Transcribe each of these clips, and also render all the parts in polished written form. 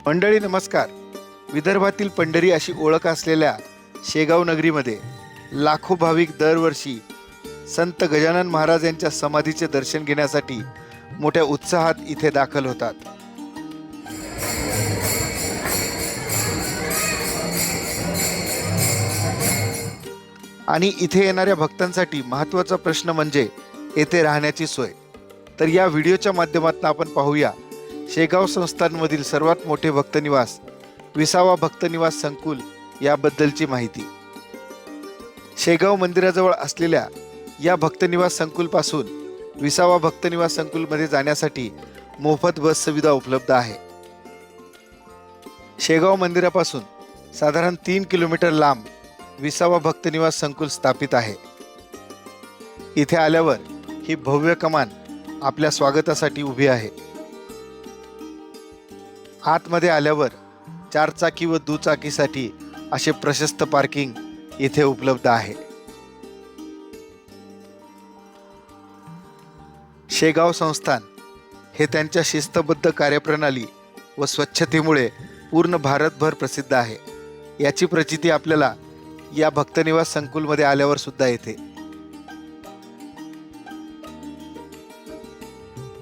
मंडळी नमस्कार. विदर्भातील पंढरी अशी ओळख असलेल्या शेगाव नगरीमध्ये लाखो भाविक दरवर्षी संत गजानन महाराज यांच्या समाधीचे दर्शन घेण्यासाठी मोठ्या उत्साहात इथे दाखल होतात. आणि इथे येणाऱ्या भक्तांसाठी महत्त्वाचा प्रश्न म्हणजे येथे राहण्याची सोय. तर या व्हिडिओच्या माध्यमातून आपण पाहूया शेगाव संस्थानमधील सर्वात मोठे भक्तनिवास 20वा भक्तनिवास संकुल याबद्दलची माहिती. शेगाव मंदिराजवळ असलेल्या या भक्तनिवास संकुलपासून 20वा भक्तनिवास संकुलमध्ये जाण्यासाठी मोफत बस सुविधा उपलब्ध आहे. शेगाव मंदिरापासून साधारण 3 किलोमीटर लांब 20वा भक्तनिवास संकुल स्थापित आहे. इथे आल्यावर ही भव्य कमान आपल्या स्वागतासाठी उभी आहे. आतमध्ये आल्यावर 4 चाकी व दुचाकीसाठी असे प्रशस्त पार्किंग इथे उपलब्ध आहे. शेगाव संस्थान हे त्यांच्या शिस्तबद्ध कार्यप्रणाली व स्वच्छतेमुळे पूर्ण भारतभर प्रसिद्ध आहे. याची प्रचिती आपल्याला या भक्तनिवास संकुलमध्ये आल्यावर सुद्धा येते.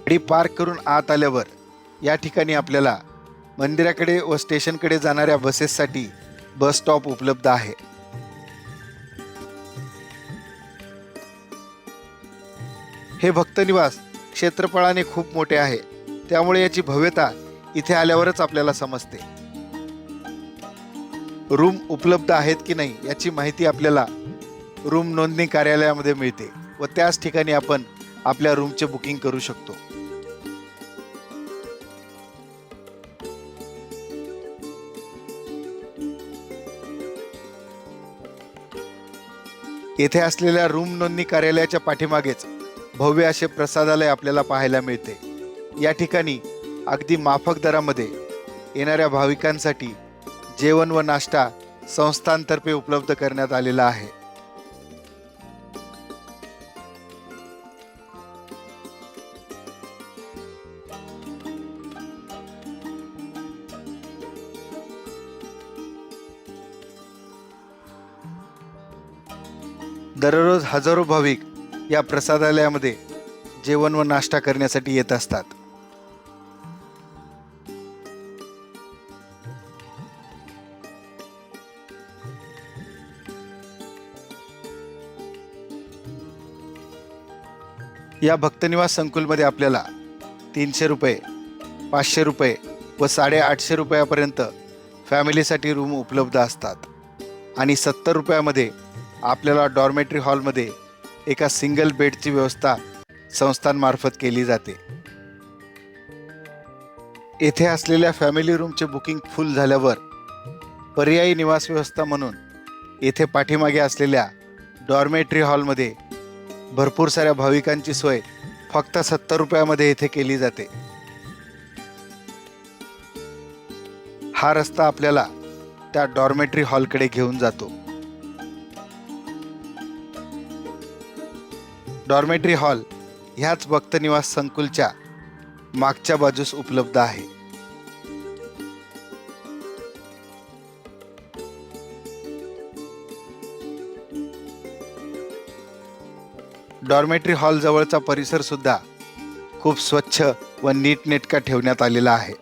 गाडी पार्क करून आत आल्यावर या ठिकाणी आपल्याला मंदिराकडे व स्टेशनकडे जाणाऱ्या बसेससाठी बस स्टॉप उपलब्ध आहे. हे भक्तनिवास क्षेत्रफळाने खूप मोठे आहे, त्यामुळे याची भव्यता इथे आल्यावरच आपल्याला समजते. रूम उपलब्ध आहेत की नाही याची माहिती आपल्याला रूम नोंदणी कार्यालयामध्ये मिळते व त्याच ठिकाणी आपण आपल्या रूमचे बुकिंग करू शकतो. येथे असलेल्या रूम नोंदणी कार्यालयाच्या पाठीमागेच भव्य असे प्रसादालय आपल्याला पाहायला मिळते. या ठिकाणी अगदी माफक दरामध्ये येणाऱ्या भाविकांसाठी जेवण व नाश्ता संस्थांतर्फे उपलब्ध करण्यात आलेला आहे. दररोज हजारो भाविक या प्रसादालयामध्ये जेवण व नाश्ता करण्यासाठी येत असतात. या भक्तनिवास संकुलमध्ये आपल्याला 300 रुपये, 500 रुपये व 850 रुपयापर्यंत फॅमिलीसाठी रूम उपलब्ध असतात. आणि 70 रुपयामध्ये आपल्याला डॉर्मेटरी हॉलमध्ये एका सिंगल बेडची व्यवस्था संस्थांमार्फत केली जाते. येथे असलेल्या फॅमिली रूमचे बुकिंग फुल झाल्यावर पर्यायी निवास व्यवस्था म्हणून येथे पाठीमागे असलेल्या डॉर्मेटरी हॉलमध्ये भरपूर साऱ्या भाविकांची सोय फक्त 70 रुपयामध्ये येथे केली जाते. हा रस्ता आपल्याला त्या डॉर्मेटरी हॉलकडे घेऊन जातो. डॉर्मेटरी हॉल ह्याच भक्तनिवास संकुलच्या मागच्या बाजूस उपलब्ध आहे. डॉर्मेटरी हॉल जवळचा परिसर सुद्धा खूप स्वच्छ व नीटनेटका ठेवण्यात आलेला आहे.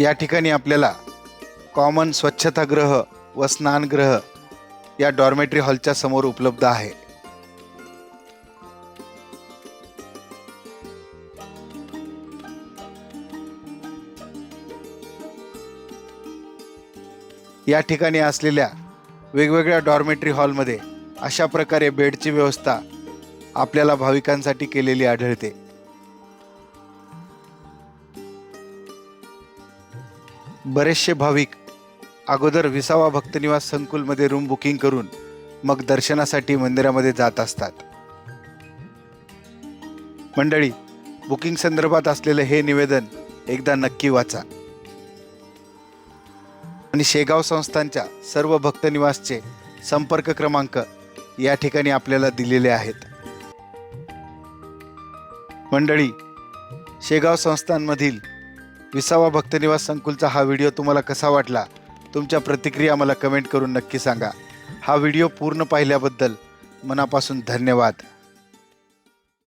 या ठिकाणी आपल्याला कॉमन स्वच्छतागृह व स्नानगृह या डॉर्मेटरी हॉलच्या समोर उपलब्ध आहे. या ठिकाणी असलेल्या वेगवेगळ्या डॉर्मेटरी हॉलमध्ये अशा प्रकारे बेडची व्यवस्था आपल्याला भाविकांसाठी केलेली आढळते. बरेचसे भाविक अगोदर 20वा भक्तनिवास संकुलमध्ये रूम बुकिंग करून मग दर्शनासाठी मंदिरामध्ये जात असतात. मंडळी, बुकिंग संदर्भात असलेले हे निवेदन एकदा नक्की वाचा. आणि शेगाव संस्थानच्या सर्व भक्तनिवासचे संपर्क क्रमांक या ठिकाणी आपल्याला दिलेले आहेत. मंडळी, शेगाव संस्थानमधील 20वा भक्तनिवास संकुलचा हा व्हिडिओ तुम्हाला कसा वाटला? तुमच्या प्रतिक्रिया मला कमेंट करून नक्की सांगा. हा व्हिडिओ पूर्ण पाहिल्याबद्दल मनापासून धन्यवाद.